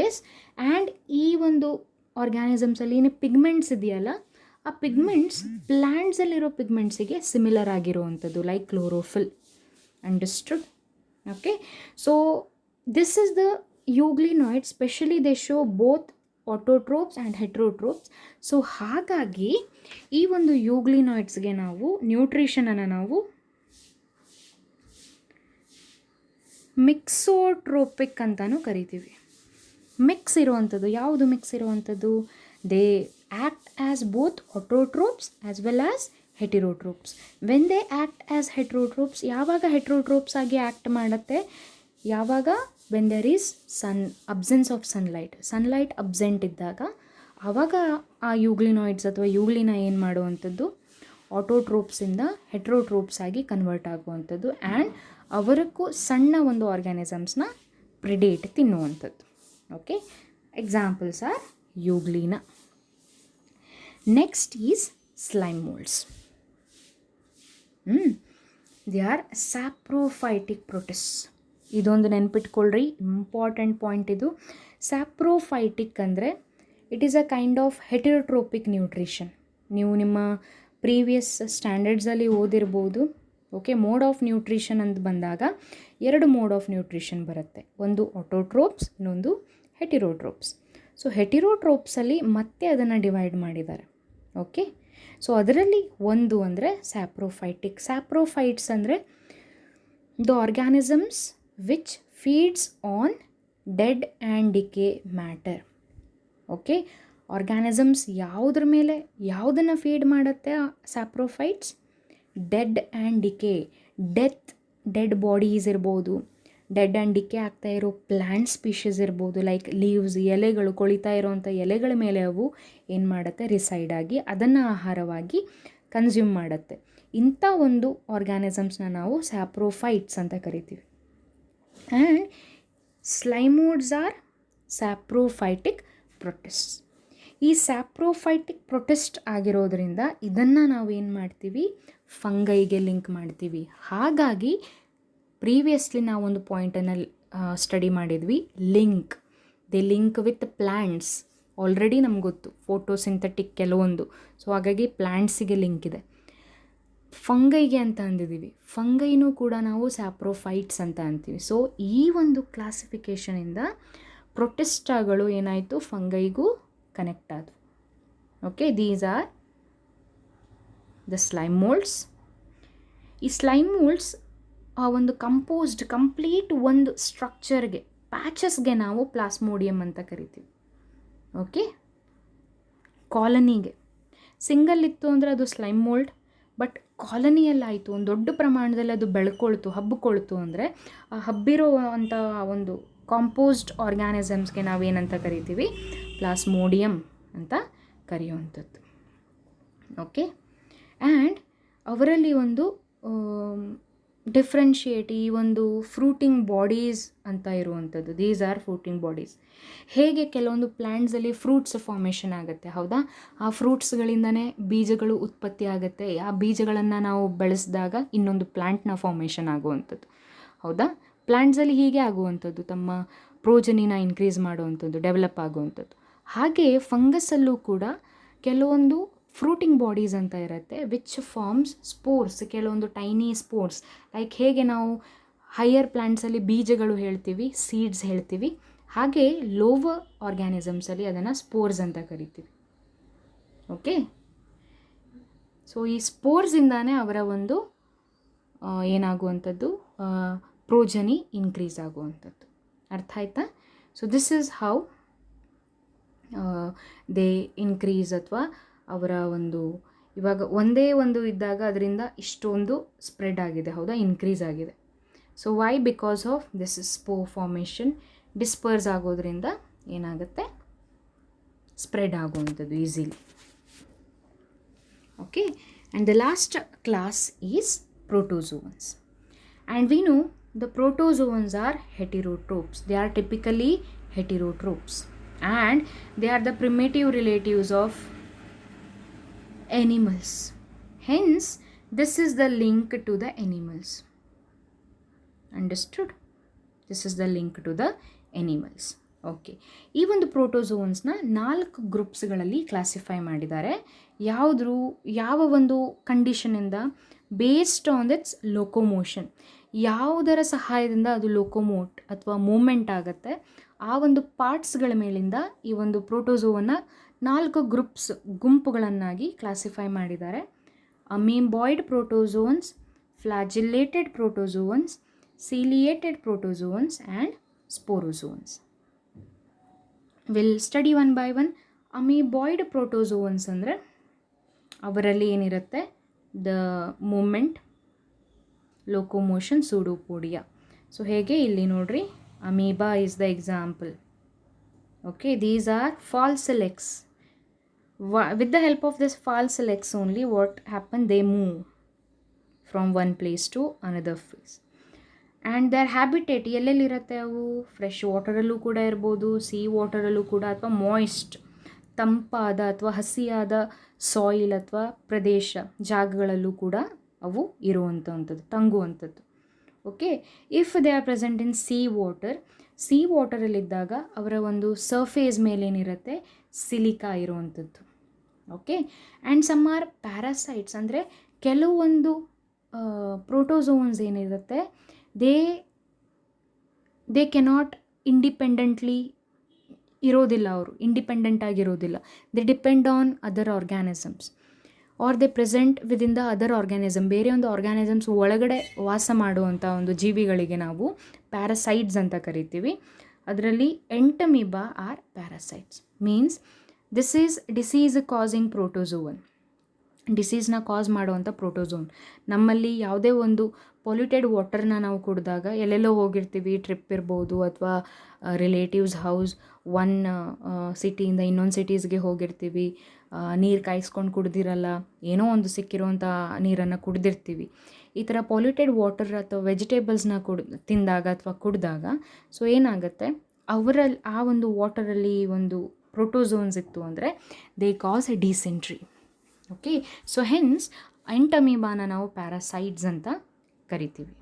yes. And ಈ ಒಂದು ಆರ್ಗ್ಯಾನಿಸಮ್ಸಲ್ಲಿ ಏನು ಪಿಗ್ಮೆಂಟ್ಸ್ ಇದೆಯಲ್ಲ, ಆ ಪಿಗ್ಮೆಂಟ್ಸ್ ಪ್ಲ್ಯಾಂಟ್ಸಲ್ಲಿರೋ ಪಿಗ್ಮೆಂಟ್ಸಿಗೆ ಸಿಮಿಲರ್ ಆಗಿರುವಂಥದ್ದು, like chlorophyll. Understood? Okay, so this is the euglenoids, especially they show both autotrophs and heterotrophs. So ಹಾಗಾಗಿ ಈ ಒಂದು ಯೂಗ್ಲಿನಾಯ್ಡ್ಸ್ಗೆ ನಾವು ನ್ಯೂಟ್ರಿಷನನ್ನು ನಾವು ಮಿಕ್ಸೋಟ್ರೋಪಿಕ್ ಅಂತಲೂ ಕರಿತೀವಿ. ಮಿಕ್ಸ್ ಇರುವಂಥದ್ದು, ಯಾವುದು ಮಿಕ್ಸ್ ಇರುವಂಥದ್ದು, they act as both autotrophs as well as heterotrophs. When they act as heterotrophs, ಯಾವಾಗ ಹೆಟ್ರೋಟ್ರೋಪ್ಸ್ ಆಗಿ ಆ್ಯಕ್ಟ್ ಮಾಡುತ್ತೆ, ಯಾವಾಗ when there is absence of sunlight absent ಇದ್ದಾಗ, ಆವಾಗ ಆ ಯೂಗ್ಲಿನಾಯ್ಡ್ಸ್ ಅಥವಾ ಯೂಗ್ಲಿನ ಏನು ಮಾಡುವಂಥದ್ದು, ಆಟೋಟ್ರೋಪ್ಸಿಂದ ಹೆಟ್ರೋಟ್ರೋಪ್ಸ್ ಆಗಿ ಕನ್ವರ್ಟ್ ಆಗುವಂಥದ್ದು. ಆ್ಯಂಡ್ ಅವರಕ್ಕೂ ಸಣ್ಣ ಒಂದು ಆರ್ಗ್ಯಾನಿಸಮ್ಸ್ನ ಪ್ರಿಡೇಟ್ ತಿನ್ನುವಂಥದ್ದು. Okay, examples are euglena. Next is slime moulds. They are saprophytic protists. ಇದೊಂದು ನೆನ್ಪಿಟ್ಕೊಳ್ರಿ, ಇಂಪಾರ್ಟೆಂಟ್ ಪಾಯಿಂಟ್ ಇದು. ಸ್ಯಾಪ್ರೋಫೈಟಿಕ್ ಅಂದರೆ it is a kind of heterotrophic nutrition. ನೀವು ನಿಮ್ಮ ಪ್ರೀವಿಯಸ್ ಸ್ಟ್ಯಾಂಡರ್ಡ್ಸಲ್ಲಿ ಓದಿರ್ಬೋದು. ಓಕೆ, ಮೋಡ್ ಆಫ್ ನ್ಯೂಟ್ರಿಷನ್ ಅಂತ ಬಂದಾಗ ಎರಡು ಮೋಡ್ ಆಫ್ ನ್ಯೂಟ್ರಿಷನ್ ಬರುತ್ತೆ, ಒಂದು ಆಟೋಟ್ರೋಪ್ಸ್, ಇನ್ನೊಂದು ಹೆಟಿರೋಟ್ರೋಪ್ಸ್. ಸೊ ಹೆಟಿರೋಟ್ರೋಪ್ಸಲ್ಲಿ ಮತ್ತೆ ಅದನ್ನು ಡಿವೈಡ್ ಮಾಡಿದ್ದಾರೆ. ಓಕೆ, ಸೊ ಅದರಲ್ಲಿ ಒಂದು ಅಂದರೆ ಸ್ಯಾಪ್ರೋಫೈಟ್ಸ್ ಅಂದರೆ the organisms which feeds on dead and decay matter. Okay, organisms ಯಾವುದ್ರ ಮೇಲೆ ಯಾವುದನ್ನು ಫೀಡ್ ಮಾಡುತ್ತೆ saprophytes? Dead and decay, dead bodies ಇರ್ಬೋದು, ಡೆಡ್ ಆ್ಯಂಡ್ ಡಿಕೆ ಆಗ್ತಾ ಇರೋ ಪ್ಲ್ಯಾಂಟ್ ಸ್ಪೀಷೀಸ್ ಇರ್ಬೋದು, ಲೈಕ್ ಲೀವ್ಸ್, ಎಲೆಗಳು, ಕೊಳಿತಾ ಇರೋವಂಥ ಎಲೆಗಳ ಮೇಲೆ ಅವು ಏನು ಮಾಡುತ್ತೆ, ರಿಸೈಡ್ ಆಗಿ ಅದನ್ನು ಆಹಾರವಾಗಿ ಕನ್ಸ್ಯೂಮ್ ಮಾಡುತ್ತೆ. ಇಂಥ ಒಂದು ಆರ್ಗ್ಯಾನಿಸಮ್ಸ್ನ ನಾವು ಸ್ಯಾಪ್ರೋಫೈಟ್ಸ್ ಅಂತ ಕರಿತೀವಿ. And slime moulds are saprophytic protist. ಈ ಸ್ಯಾಪ್ರೋಫೈಟಿಕ್ ಪ್ರೊಟಿಸ್ಟ್ ಆಗಿರೋದ್ರಿಂದ ಇದನ್ನು ನಾವು ಏನು ಮಾಡ್ತೀವಿ, ಫಂಗೈಗೆ ಲಿಂಕ್ ಮಾಡ್ತೀವಿ. ಹಾಗಾಗಿ ಪ್ರೀವಿಯಸ್ಲಿ ನಾವೊಂದು ಪಾಯಿಂಟನ್ನು ಸ್ಟಡಿ ಮಾಡಿದ್ವಿ, they link with plants. Already ನಮ್ಗೆ ಗೊತ್ತು ಫೋಟೋಸಿಂಥೆಟಿಕ್ ಕೆಲವೊಂದು, ಸೊ ಹಾಗಾಗಿ ಪ್ಲ್ಯಾಂಟ್ಸಿಗೆ ಲಿಂಕ್ ಇದೆ. ಫಂಗೈಗೆ ಅಂತ ಅಂದಿದ್ದೀವಿ, ಫಂಗೈನೂ ಕೂಡ ನಾವು ಸ್ಯಾಪ್ರೋಫೈಟ್ಸ್ ಅಂತ ಅಂತೀವಿ. ಸೊ ಈ ಒಂದು ಕ್ಲಾಸಿಫಿಕೇಷನಿಂದ ಪ್ರೊಟಿಸ್ಟಾಗಳು ಏನಾಯಿತು, ಫಂಗೈಗೂ ಕನೆಕ್ಟ್ ಆದವು. Okay, these are the slime moulds. ಈ ಸ್ಲೈಮ್ ಮೋಲ್ಡ್ಸ್ ಆ ಒಂದು ಕಂಪ್ಲೀಟ್ ಒಂದು ಸ್ಟ್ರಕ್ಚರ್ಗೆ, ಪ್ಯಾಚಸ್ಗೆ ನಾವು ಪ್ಲಾಸ್ಮೋಡಿಯಂ ಅಂತ ಕರಿತೀವಿ. ಓಕೆ, ಕಾಲನಿಗೆ ಸಿಂಗಲ್ ಇತ್ತು ಅಂದರೆ ಅದು ಸ್ಲೈಮ್ ಮೋಲ್ಡ್, ಬಟ್ ಕಾಲನಿಯಲ್ಲಾಯಿತು ಒಂದು ದೊಡ್ಡ ಪ್ರಮಾಣದಲ್ಲಿ ಅದು ಹಬ್ಬಿಕೊಳ್ತು ಅಂದರೆ ಆ ಹಬ್ಬಿರೋ ಅಂಥ ಒಂದು ಕಾಂಪೋಸ್ಡ್ ಆರ್ಗ್ಯಾನಿಸಮ್ಸ್ಗೆ ನಾವೇನಂತ ಕರಿತೀವಿ, ಪ್ಲಾಸ್ಮೋಡಿಯಂ ಅಂತ ಕರೆಯುವಂಥದ್ದು. ಓಕೆ, ಆ್ಯಂಡ್ ಅವರಲ್ಲಿ ಒಂದು ಡಿಫ್ರೆನ್ಷಿಯೇಟ್, ಈ ಒಂದು ಫ್ರೂಟಿಂಗ್ ಬಾಡೀಸ್ ಅಂತ ಇರುವಂಥದ್ದು. These are fruiting bodies. ಹೇಗೆ ಕೆಲವೊಂದು ಪ್ಲ್ಯಾಂಟ್ಸಲ್ಲಿ ಫ್ರೂಟ್ಸ್ ಫಾರ್ಮೇಷನ್ ಆಗುತ್ತೆ, ಹೌದಾ, ಆ ಫ್ರೂಟ್ಸ್ಗಳಿಂದನೇ ಬೀಜಗಳು ಉತ್ಪತ್ತಿ ಆಗುತ್ತೆ. ಆ ಬೀಜಗಳನ್ನು ನಾವು ಬೆಳೆಸಿದಾಗ ಇನ್ನೊಂದು ಪ್ಲ್ಯಾಂಟ್ನ ಫಾರ್ಮೇಷನ್ ಆಗುವಂಥದ್ದು, ಹೌದಾ. ಪ್ಲ್ಯಾಂಟ್ಸಲ್ಲಿ ಹೀಗೆ ಆಗುವಂಥದ್ದು, ತಮ್ಮ ಪ್ರೋಜನಿನ ಇನ್ಕ್ರೀಸ್ ಮಾಡುವಂಥದ್ದು, ಡೆವಲಪ್ ಆಗುವಂಥದ್ದು. ಹಾಗೆ ಫಂಗಸ್ಸಲ್ಲೂ ಕೂಡ ಕೆಲವೊಂದು ಫ್ರೂಟಿಂಗ್ ಬಾಡೀಸ್ ಅಂತ ಇರುತ್ತೆ, ವಿಚ್ ಫಾರ್ಮ್ಸ್ ಸ್ಪೋರ್ಸ್, ಕೆಲವೊಂದು ಟೈನಿ ಸ್ಪೋರ್ಸ್. ಲೈಕ್ ಹೇಗೆ ನಾವು ಹೈಯರ್ ಪ್ಲ್ಯಾಂಟ್ಸಲ್ಲಿ ಬೀಜಗಳು ಹೇಳ್ತೀವಿ, ಸೀಡ್ಸ್ ಹೇಳ್ತೀವಿ, ಹಾಗೆ ಲೋವರ್ ಆರ್ಗ್ಯಾನಿಸಮ್ಸಲ್ಲಿ ಅದನ್ನು ಸ್ಪೋರ್ಸ್ ಅಂತ ಕರಿತೀವಿ. ಓಕೆ, ಸೊ ಈ ಸ್ಪೋರ್ಸಿಂದಾನೇ ಅವರ ಒಂದು ಏನಾಗುವಂಥದ್ದು, ಪ್ರೋಜನಿ ಇನ್ಕ್ರೀಸ್ ಆಗುವಂಥದ್ದು. ಅರ್ಥ ಆಯ್ತಾ? So this is how they increase, ಅಥವಾ ಅವರ ಒಂದು ಇವಾಗ ಒಂದೇ ಒಂದು ಇದ್ದಾಗ ಅದರಿಂದ ಇಷ್ಟೊಂದು ಸ್ಪ್ರೆಡ್ ಆಗಿದೆ, ಹೌದಾ, ಇನ್ಕ್ರೀಸ್ ಆಗಿದೆ. So why? Because of this spore formation. Disperse ಆಗೋದ್ರಿಂದ ಏನಾಗುತ್ತೆ, ಸ್ಪ್ರೆಡ್ ಆಗುವಂಥದ್ದು easily. Okay, and the last class is protozoans. And we know the protozoans are heterotrophs. They are typically heterotrophs, and they are the primitive relatives of animals. Hence, this is the link to the animals. Understood? This is the link to the animals. Okay, ಈ ಒಂದು ಪ್ರೋಟೋಜೋನ್ಸ್ನ 4 ಗ್ರೂಪ್ಸ್ಗಳಲ್ಲಿ classify ಮಾಡಿದ್ದಾರೆ. ಯಾವ ಒಂದು ಕಂಡೀಷನಿಂದ? Based on its locomotion. ಯಾವುದರ ಸಹಾಯದಿಂದ ಅದು ಲೋಕೋಮೋಟ್ ಅಥವಾ ಮೂಮೆಂಟ್ ಆಗುತ್ತೆ, ಆ ಒಂದು ಪಾರ್ಟ್ಸ್ಗಳ ಮೇಲಿಂದ ಈ ಒಂದು ಪ್ರೋಟೋಜೋವನ್ನು 4 ಗುಂಪುಗಳನ್ನಾಗಿ ಕ್ಲಾಸಿಫೈ ಮಾಡಿದ್ದಾರೆ. Amoeboid protozoans, flagellated protozoans, ciliated protozoans and sporozoans. Will study one by one. Amoeboid protozoans ಅಂದರೆ ಅವರಲ್ಲಿ ಏನಿರುತ್ತೆ, the movement, locomotion, pseudopodia. So ಹೇಗೆ ಇಲ್ಲಿ ನೋಡ್ರಿ, amoeba is the example. Okay, these are false legs. With the help of this false legs only, what happen? They move from one place to another place. And their habitat ಎಲ್ಲೆಲ್ಲಿರುತ್ತೆ ಅವು? Fresh ವಾಟರಲ್ಲೂ ಕೂಡ ಇರ್ಬೋದು, C ವಾಟರಲ್ಲೂ ಕೂಡ, ಅಥವಾ moist, ತಂಪಾದ ಅಥವಾ ಹಸಿಯಾದ soil ಅಥವಾ ಪ್ರದೇಶ, ಜಾಗಗಳಲ್ಲೂ ಕೂಡ ಅವು ಇರುವಂಥದ್ದು, ತಂಗುವಂಥದ್ದು. Okay, if they are present in sea ವಾಟರಲ್ಲಿದ್ದಾಗ ಅವರ ಒಂದು ಸರ್ಫೇಸ್ ಮೇಲೇನಿರುತ್ತೆ, ಸಿಲಿಕಾ ಇರುವಂಥದ್ದು. Okay, and some are parasites, ಅಂದರೆ ಕೆಲವೊಂದು ಪ್ರೋಟೋಜೋನ್ಸ್ ಏನಿರುತ್ತೆ, ದೇ ಕೆನಾಟ್ ಇಂಡಿಪೆಂಡೆಂಟ್ಲಿ ಇರೋದಿಲ್ಲ, ಅವರು ಇಂಡಿಪೆಂಡೆಂಟ್ ಆಗಿರೋದಿಲ್ಲ. They depend on other organisms, or they present within the other organism. ಬೇರೆ ಒಂದು ಆರ್ಗ್ಯಾನಿಸಮ್ಸ್ ಒಳಗಡೆ ವಾಸ ಮಾಡುವಂಥ ಒಂದು ಜೀವಿಗಳಿಗೆ ನಾವು ಪ್ಯಾರಾಸೈಟ್ಸ್ ಅಂತ ಕರಿತೀವಿ. ಅದರಲ್ಲಿ entamoeba are parasites. Means this is disease causing protozoan. ಡಿಸೀಸ್ನ ಕಾಸ್ ಮಾಡುವಂಥ ಪ್ರೋಟೋಜೋನ್. ನಮ್ಮಲ್ಲಿ ಯಾವುದೇ ಒಂದು ಪೊಲ್ಯೂಟೆಡ್ ವಾಟರ್ನ ನಾವು ಕುಡಿದಾಗ, ಎಲ್ಲೆಲ್ಲೋ ಹೋಗಿರ್ತೀವಿ, ಟ್ರಿಪ್ ಇರ್ಬೋದು ಅಥವಾ ರಿಲೇಟಿವ್ಸ್ ಹೌಸ್, ಒನ್ ಸಿಟಿಯಿಂದ ಇನ್ನೊಂದು ಸಿಟೀಸ್ಗೆ ಹೋಗಿರ್ತೀವಿ, ನೀರು ಕಾಯಿಸ್ಕೊಂಡು ಕುಡ್ದಿರಲ್ಲ, ಏನೋ ಒಂದು ಸಿಕ್ಕಿರುವಂಥ ನೀರನ್ನು ಕುಡ್ದಿರ್ತೀವಿ. ಈ ಥರ ಪೊಲ್ಯೂಟೆಡ್ ವಾಟರ್ ಅಥವಾ ವೆಜಿಟೇಬಲ್ಸ್ನ ತಿಂದಾಗ ಅಥವಾ ಕುಡಿದಾಗ, ಸೊ ಏನಾಗುತ್ತೆ, ಅವರಲ್ಲಿ ಆ ಒಂದು ವಾಟರಲ್ಲಿ ಒಂದು ಪ್ರೋಟೋಜೋನ್ಸ್ ಇತ್ತು ಅಂದರೆ they cause a dysentery. Okay, so hence ಎಂಟಮೀಬಾನ ನಾವು ಪ್ಯಾರಾಸೈಟ್ಸ್ ಅಂತ ಕರಿತೀವಿ.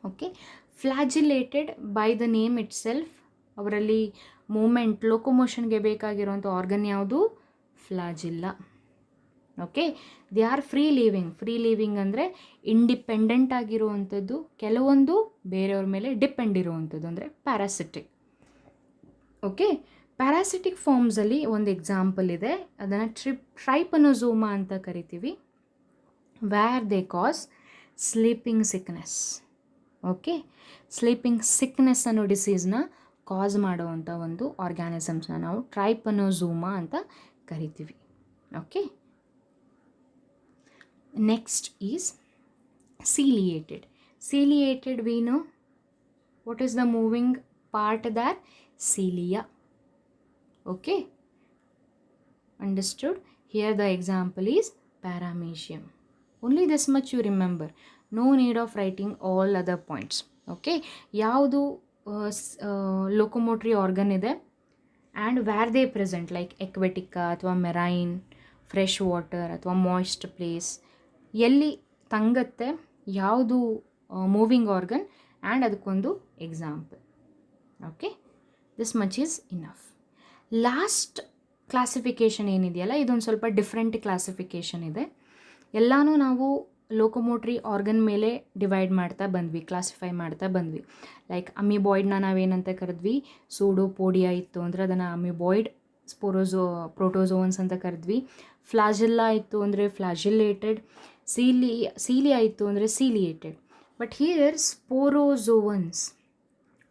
Okay, flagellated by the name itself. ಅವರಲ್ಲಿ ಮೂಮೆಂಟ್, ಲೋಕೋಮೋಷನ್ಗೆ ಬೇಕಾಗಿರುವಂಥ ಆರ್ಗನ್ ಯಾವುದು? Flagella. Okay, they are free living ಅಂದರೆ ಇಂಡಿಪೆಂಡೆಂಟ್ ಆಗಿರುವಂಥದ್ದು, ಕೆಲವೊಂದು ಬೇರೆಯವ್ರ ಮೇಲೆ ಡಿಪೆಂಡ್ ಇರುವಂಥದ್ದು ಅಂದರೆ ಪ್ಯಾರಾಸಿಟಿಕ್. ಓಕೆ, ಪ್ಯಾರಾಸಿಟಿಕ್ ಫಾರ್ಮ್ಸಲ್ಲಿ ಒಂದು ಎಕ್ಸಾಂಪಲ್ ಇದೆ, ಅದನ್ನು ಟ್ರೈಪನೋಸೋಮಾ ಅಂತ ಕರಿತೀವಿ. Where they cos sleeping sickness. Okay, sleeping sickness ಅನ್ನೋ ಡಿಸೀಸ್ನ ಕಾಸ್ ಮಾಡುವಂಥ ಒಂದು ಆರ್ಗ್ಯಾನಿಸಮ್ಸ್ನ ನಾವು ಟ್ರೈಪನೋಸೋಮಾ ಅಂತ ಕರಿತೀವಿ. Okay, next is ciliated. Ciliated, we know what is the moving part there? Cilia. Okay, understood? Here the example is paramecium. Only this much you remember. No need of writing all other points. Okay, ಯಾವುದು locomotory organ ಇದೆ and where they present, like ಎಕ್ವೆಟಿಕಾ ಅಥವಾ marine, fresh water ಅಥವಾ moist place, ಎಲ್ಲಿ ತಂಗತ್ತೆ, ಯಾವುದು moving organ, and ಅದಕ್ಕೊಂದು example. Okay, this much is enough. Last classification ಏನಿದೆಯಲ್ಲ, ಇದೊಂದು ಸ್ವಲ್ಪ ಡಿಫ್ರೆಂಟ್ ಕ್ಲಾಸಿಫಿಕೇಷನ್ ಇದೆ. ಎಲ್ಲನೂ ನಾವು ಲೋಕೋಮೋಟ್ರಿ ಆರ್ಗನ್ ಮೇಲೆ ಡಿವೈಡ್ ಮಾಡ್ತಾ ಬಂದ್ವಿ, ಕ್ಲಾಸಿಫೈ ಮಾಡ್ತಾ ಬಂದ್ವಿ. ಲೈಕ್ ಅಮಿಬಾಯ್ಡ್ನ ನಾವೇನಂತ ಕರೆದ್ವಿ, ಸೂಡೋಪೋಡಿಯಾ ಇತ್ತು ಅಂದರೆ ಅದನ್ನು ಅಮಿಬಾಯ್ಡ್, ಪ್ರೋಟೋಝೋನ್ಸ್ ಅಂತ ಕರೆದ್ವಿ. ಫ್ಲಾಜಿಲ್ಲಾ ಇತ್ತು ಅಂದರೆ ಫ್ಲಾಜಿಲ್ಲೇಟೆಡ್, ಸೀಲಿಯಾ ಇತ್ತು ಅಂದರೆ ciliated. But here sporozoans,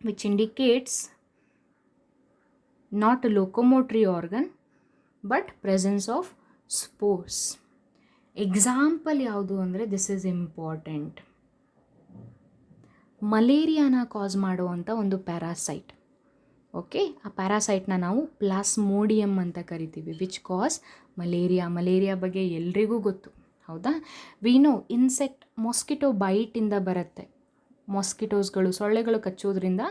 which indicates not a locomotory organ but presence of spores. Example ಯಾವುದು ಅಂದರೆ, ದಿಸ್ ಈಸ್ ಇಂಪಾರ್ಟೆಂಟ್, ಮಲೇರಿಯಾನ ಕಾಸ್ ಮಾಡುವಂಥ ಒಂದು ಪ್ಯಾರಾಸೈಟ್. ಓಕೆ, ಆ ಪ್ಯಾರಾಸೈಟ್ನ ನಾವು ಪ್ಲಾಸ್ಮೋಡಿಯಮ್ ಅಂತ ಕರಿತೀವಿ, ವಿಚ್ ಕಾಸ್ ಮಲೇರಿಯಾ ಬಗ್ಗೆ ಎಲ್ರಿಗೂ ಗೊತ್ತು, ಹೌದಾ? ವಿ ನೋ ಇನ್ಸೆಕ್ಟ್ ಮೊಸ್ಕಿಟೋ ಬೈಟಿಂದ ಬರುತ್ತೆ. ಮೊಸ್ಕಿಟೋಸ್ಗಳು, ಸೊಳ್ಳೆಗಳು ಕಚ್ಚೋದ್ರಿಂದ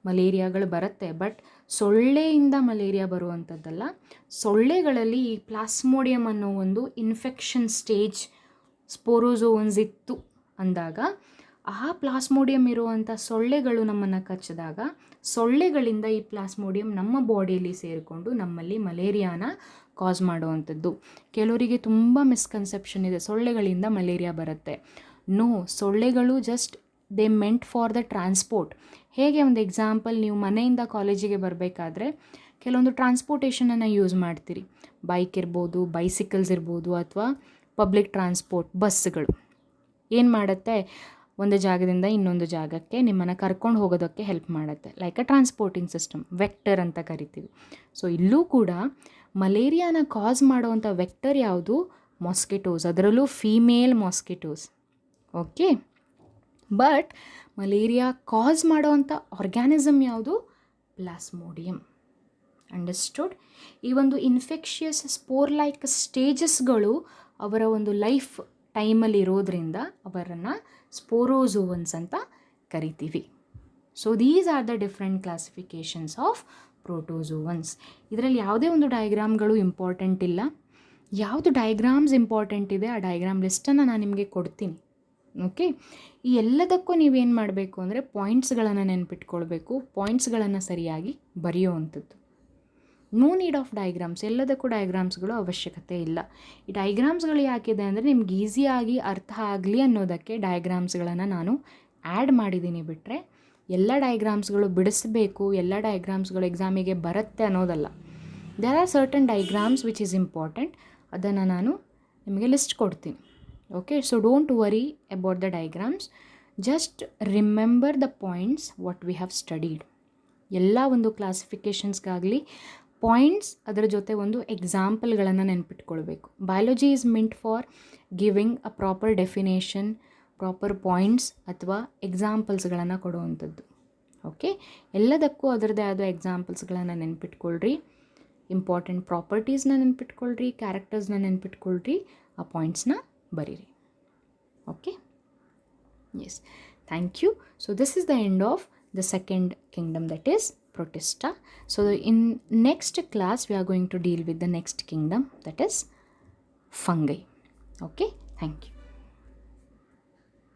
ಮಲೇರಿಯಾಗಳು ಬರುತ್ತೆ. But ಸೊಳ್ಳೆಯಿಂದ malaria ಬರುವಂಥದ್ದಲ್ಲ. ಸೊಳ್ಳೆಗಳಲ್ಲಿ ಈ ಪ್ಲಾಸ್ಮೋಡಿಯಮ್ ಅನ್ನೋ ಒಂದು ಇನ್ಫೆಕ್ಷನ್ ಸ್ಟೇಜ್ ಸ್ಪೋರೋಝೋನ್ಸ್ ಇತ್ತು ಅಂದಾಗ, ಆ ಪ್ಲಾಸ್ಮೋಡಿಯಮ್ ಇರುವಂಥ ಸೊಳ್ಳೆಗಳು ನಮ್ಮನ್ನು ಕಚ್ಚಿದಾಗ, ಸೊಳ್ಳೆಗಳಿಂದ ಈ ಪ್ಲಾಸ್ಮೋಡಿಯಮ್ ನಮ್ಮ ಬಾಡಿಯಲ್ಲಿ ಸೇರಿಕೊಂಡು ನಮ್ಮಲ್ಲಿ ಮಲೇರಿಯಾನ ಕಾಸ್ ಮಾಡುವಂಥದ್ದು. ಕೆಲವರಿಗೆ ತುಂಬ ಮಿಸ್ಕನ್ಸೆಪ್ಷನ್ ಇದೆ, ಸೊಳ್ಳೆಗಳಿಂದ ಮಲೇರಿಯಾ ಬರುತ್ತೆ. ನೋ, ಸೊಳ್ಳೆಗಳು just they meant for the transport. ಹೇಗೆ ಒಂದು ಎಕ್ಸಾಂಪಲ್, ನೀವು ಮನೆಯಿಂದ ಕಾಲೇಜಿಗೆ ಬರಬೇಕಾದ್ರೆ ಕೆಲವೊಂದು ಟ್ರಾನ್ಸ್ಪೋರ್ಟೇಷನನ್ನು ಯೂಸ್ ಮಾಡ್ತೀರಿ. ಬೈಕ್ ಇರ್ಬೋದು, ಬೈಸಿಕಲ್ಸ್ ಇರ್ಬೋದು, ಅಥವಾ ಪಬ್ಲಿಕ್ ಟ್ರಾನ್ಸ್ಪೋರ್ಟ್ ಬಸ್ಗಳು. ಏನು ಮಾಡುತ್ತೆ, ಒಂದು ಜಾಗದಿಂದ ಇನ್ನೊಂದು ಜಾಗಕ್ಕೆ ನಿಮ್ಮನ್ನು ಕರ್ಕೊಂಡು ಹೋಗೋದಕ್ಕೆ ಹೆಲ್ಪ್ ಮಾಡುತ್ತೆ. Like a transporting system, vector ಅಂತ ಕರಿತೀವಿ. ಸೊ ಇಲ್ಲೂ ಕೂಡ ಮಲೇರಿಯಾನ ಕಾಸ್ ಮಾಡುವಂಥ ವೆಕ್ಟರ್ ಯಾವುದು? ಮಾಸ್ಕಿಟೋಸ್, ಅದರಲ್ಲೂ female mosquitoes. Okay, but malaria ಕಾಸ್ ಮಾಡುವಂಥ ಆರ್ಗ್ಯಾನಿಸಮ್ ಯಾವುದು? ಪ್ಲಾಸ್ಮೋಡಿಯಮ್. ಅಂಡರ್ಸ್ಟುಡ್? ಈ ಒಂದು ಇನ್ಫೆಕ್ಷಿಯಸ್ ಸ್ಪೋರ್ ಲೈಕ್ ಸ್ಟೇಜಸ್ಗಳು ಅವರ ಒಂದು ಲೈಫ್ ಟೈಮಲ್ಲಿ ಇರೋದ್ರಿಂದ ಅವರನ್ನು ಸ್ಪೋರೋಝೋವನ್ಸ್ ಅಂತ ಕರಿತೀವಿ. So these are the different classifications of protozoans. ಇದರಲ್ಲಿ ಯಾವುದೇ ಒಂದು ಡಯಾಗ್ರಾಮ್ಗಳು ಇಂಪಾರ್ಟೆಂಟ್ ಇಲ್ಲ. ಯಾವುದು ಡಯಾಗ್ರಾಮ್ಸ್ ಇಂಪಾರ್ಟೆಂಟ್ ಇದೆ, ಆ ಡಯಾಗ್ರಾಮ್ ಲಿಸ್ಟನ್ನು ನಾನು ನಿಮಗೆ ಕೊಡ್ತೀನಿ. ಓಕೆ, ಈ ಎಲ್ಲದಕ್ಕೂ ನೀವೇನು ಮಾಡಬೇಕು ಅಂದರೆ ಪಾಯಿಂಟ್ಸ್ಗಳನ್ನು ನೆನ್ಪಿಟ್ಕೊಳ್ಬೇಕು, ಪಾಯಿಂಟ್ಸ್ಗಳನ್ನು ಸರಿಯಾಗಿ ಬರೆಯುವಂಥದ್ದು. ನೋ ನೀಡ್ ಆಫ್ ಡಯಾಗ್ರಾಮ್ಸ್, ಎಲ್ಲದಕ್ಕೂ ಡಯಾಗ್ರಾಮ್ಸ್ಗಳು ಅವಶ್ಯಕತೆ ಇಲ್ಲ. ಈ ಡಯಾಗ್ರಾಮ್ಸ್ಗಳು ಯಾಕಿದೆ ಅಂದರೆ ನಿಮ್ಗೆ ಈಸಿಯಾಗಿ ಅರ್ಥ ಆಗಲಿ ಅನ್ನೋದಕ್ಕೆ ಡಯಾಗ್ರಾಮ್ಸ್ಗಳನ್ನು ನಾನು ಆ್ಯಡ್ ಮಾಡಿದ್ದೀನಿ. ಬಿಟ್ಟರೆ ಎಲ್ಲ ಡಯಾಗ್ರಾಮ್ಸ್ಗಳು ಬಿಡಿಸಬೇಕು, ಎಲ್ಲ ಡಯಾಗ್ರಾಮ್ಸ್ಗಳು ಎಕ್ಸಾಮಿಗೆ ಬರುತ್ತೆ ಅನ್ನೋದಲ್ಲ. There are certain diagrams which is important, ಅದನ್ನು ನಾನು ನಿಮಗೆ ಲಿಸ್ಟ್ ಕೊಡ್ತೀನಿ. Okay, so don't worry about the diagrams, just remember the points what we have studied. ಎಲ್ಲ ಒಂದು ಕ್ಲಾಸಿಫಿಕೇಷನ್ಸ್ಗಾಗಲಿ ಪಾಯಿಂಟ್ಸ್, ಅದರ ಜೊತೆ ಒಂದು ಎಕ್ಸಾಂಪಲ್ಗಳನ್ನು ನೆನ್ಪಿಟ್ಕೊಳ್ಬೇಕು. Biology is meant for giving a proper definition, proper points ಅಥವಾ ಎಕ್ಸಾಂಪಲ್ಸ್ಗಳನ್ನು ಕೊಡುವಂಥದ್ದು. ಓಕೆ, ಎಲ್ಲದಕ್ಕೂ ಅದರದ್ದೇ ಆದ ಎಕ್ಸಾಂಪಲ್ಸ್ಗಳನ್ನು ನೆನ್ಪಿಟ್ಕೊಳ್ರಿ, ಇಂಪಾರ್ಟೆಂಟ್ ಪ್ರಾಪರ್ಟೀಸ್ನ ನೆನ್ಪಿಟ್ಕೊಳ್ರಿ, ಕ್ಯಾರೆಕ್ಟರ್ಸ್ನ ನೆನ್ಪಿಟ್ಕೊಳ್ರಿ, ಆ ಪಾಯಿಂಟ್ಸ್ನ ಬರೀರಿ. Okay, yes, thank you. So this is the end of the second kingdom, that is Protista. So in next class we are going to deal with the next kingdom, that is fungi. Okay, thank you.